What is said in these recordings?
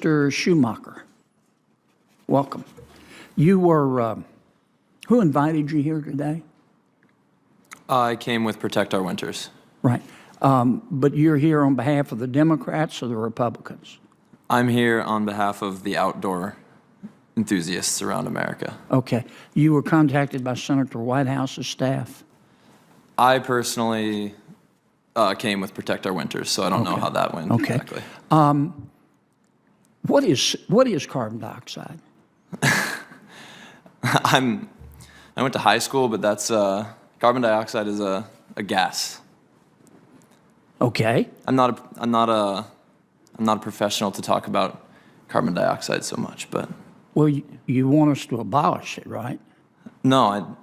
Mr. Schumacher, welcome. You were, who invited you here today? I came with Protect Our Winters. Right. But you're here on behalf of the Democrats or the Republicans? I'm here on behalf of the outdoor enthusiasts around America. Okay. You were contacted by Senator Whitehouse's staff? I personally came with Protect Our Winters, so I don't know how that went exactly. What is carbon dioxide? I went to high school, but that's carbon dioxide is a gas. Okay. I'm not a professional to talk about carbon dioxide so much, but Well, you want us to abolish it, right? no,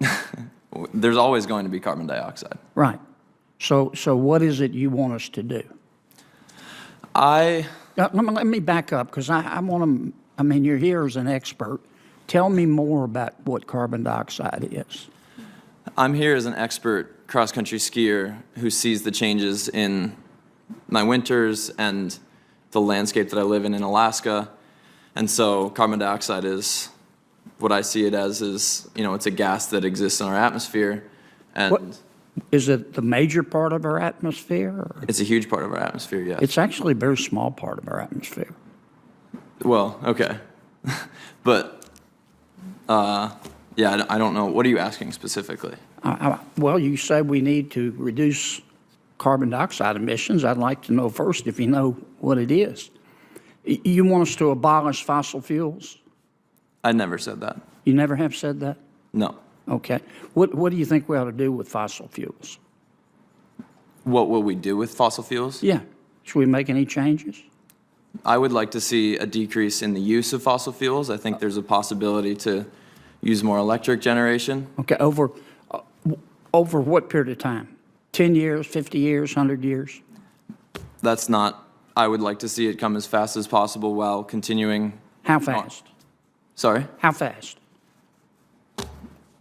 there's always going to be carbon dioxide. Right. So what is it you want us to do? Let me back up, because I want to, I mean, you're here as an expert. Tell me more about what carbon dioxide is. I'm here as an expert cross-country skier who sees the changes in my winters and the landscape that I live in Alaska. And so carbon dioxide is what I see it as is, it's a gas that exists in our atmosphere. And Is it the major part of our atmosphere? Or? It's a huge part of our atmosphere, yes. It's actually a very small part of our atmosphere. Well, okay. But, yeah, I don't know. What are you asking specifically? Well, you say we need to reduce carbon dioxide emissions. I'd like to know first if you know what it is. You want us to abolish fossil fuels? I never said that. You never have said that? No. Okay. What do you think we ought to do with fossil fuels? What will we do with fossil fuels? Yeah. Should we make any changes? I would like to see a decrease in the use of fossil fuels. I think there's a possibility to use more electric generation. Okay. Over what period of time? 10 years, 50 years, 100 years? That's not, I would like to see it come as fast as possible while continuing. How fast? Sorry? How fast?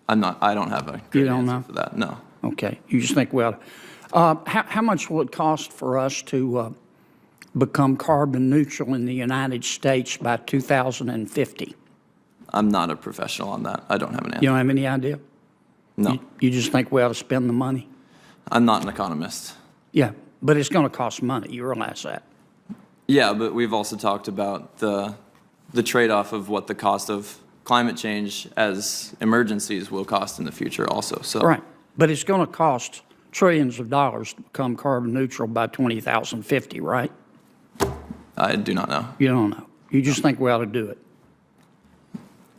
I don't have a good answer for that, no. Okay. You just think, well, how much will it cost for us to become carbon neutral in the United States by 2050? I'm not a professional on that. I don't have an answer. You don't have any idea? No. You just think we ought to spend the money? I'm not an economist. Yeah, but it's going to cost money. You realize that? Yeah, but we've also talked about the trade-off of what the cost of climate change as emergencies will cost in the future also. So. Right, but it's going to cost trillions of dollars to become carbon neutral by 2050, right? I do not know. You don't know. You just think we ought to do it.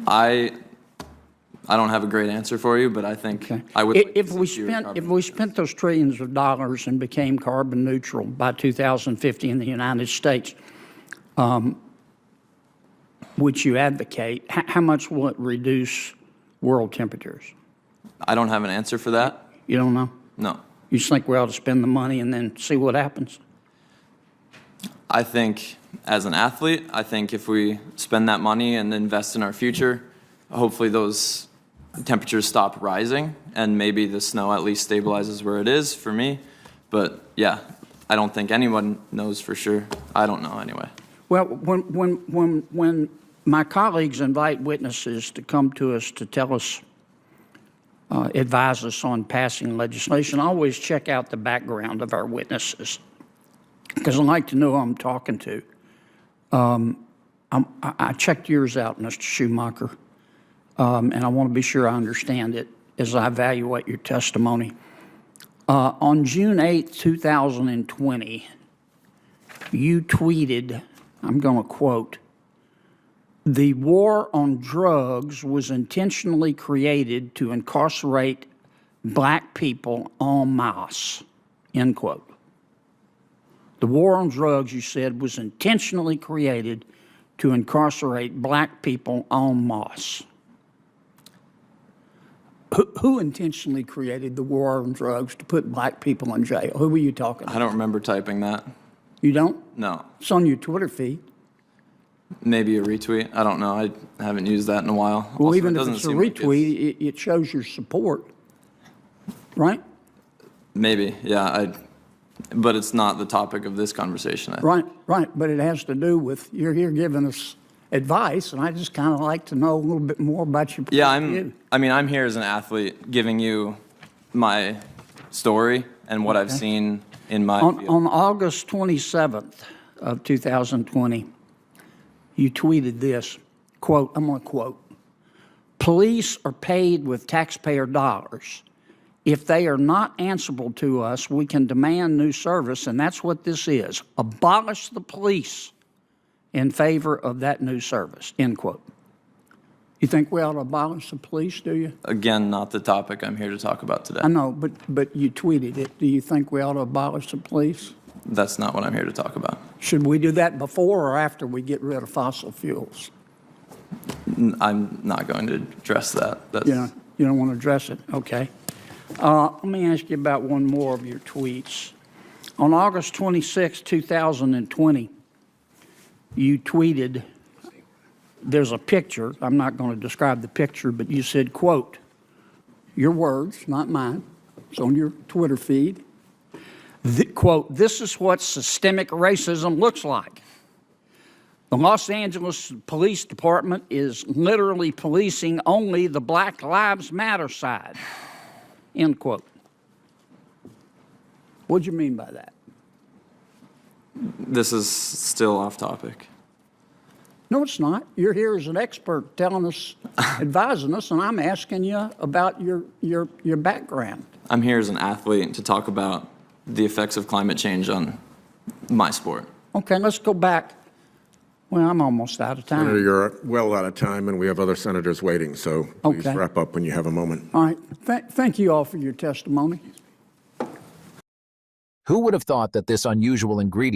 I don't have a great answer for you, but I think I would. If we spent those trillions of dollars and became carbon neutral by 2050 in the United States, which you advocate, how much will it reduce world temperatures? I don't have an answer for that. You don't know? No. You just think we ought to spend the money and then see what happens? I think as an athlete, I think if we spend that money and invest in our future, hopefully those temperatures stop rising and maybe the snow at least stabilizes where it is for me. But yeah, I don't think anyone knows for sure. I don't know anyway. Well, when my colleagues invite witnesses to come to us to tell us, advise us on passing legislation, I always check out the background of our witnesses because I like to know who I'm talking to. I checked yours out, Mr. Schumacher, and I want to be sure I understand it as I evaluate your testimony. On June 8, 2020, you tweeted, I'm going to quote, "The war on drugs was intentionally created to incarcerate black people en masse," end quote. The war on drugs, you said, was intentionally created to incarcerate black people en masse. Who intentionally created the war on drugs to put black people in jail? Who were you talking about? I don't remember typing that. You don't? No. It's on your Twitter feed. Maybe a retweet. I don't know. I haven't used that in a while. Well, Also, even if it's a retweet, it shows your support, right? Maybe. Yeah. But it's not the topic of this conversation. Right, right, but it has to do with, you're here giving us advice, and I just kind of like to know a little bit more about your point Yeah, of view. I'm here as an athlete giving you my story and what I've Okay. seen in my field. On August 27th of 2020, you tweeted this, quote, I'm going to quote, "Police are paid with taxpayer dollars. If they are not answerable to us, we can demand new service, and that's what this is. Abolish the police in favor of that new service," end quote. You think we ought to abolish the police, do you? Again, not the topic I'm here to talk about today. I know, but you tweeted it. Do you think we ought to abolish the police? That's not what I'm here to talk about. Should we do that before or after we get rid of fossil fuels? I'm not going to address that. That's, You don't want to address it? Okay. Let me ask you about one more of your tweets. On August 26, 2020, you tweeted, there's a picture. I'm not going to describe the picture, but you said, quote, your words, not mine. It's on your Twitter feed. Quote, "This is what systemic racism looks like. The Los Angeles Police Department is literally policing only the Black Lives Matter side," end quote. What'd you mean by that? This is still off topic. No, it's not. You're here as an expert telling us, advising us, and I'm asking you about your background. I'm here as an athlete to talk about the effects of climate change on my sport. Okay, let's go back. Well, I'm almost out of Senator, time. you're well out of time, and we have other senators waiting, so please Okay. wrap up when you have a moment. All right. Thank you all for your testimony. Who would have thought that this unusual ingredient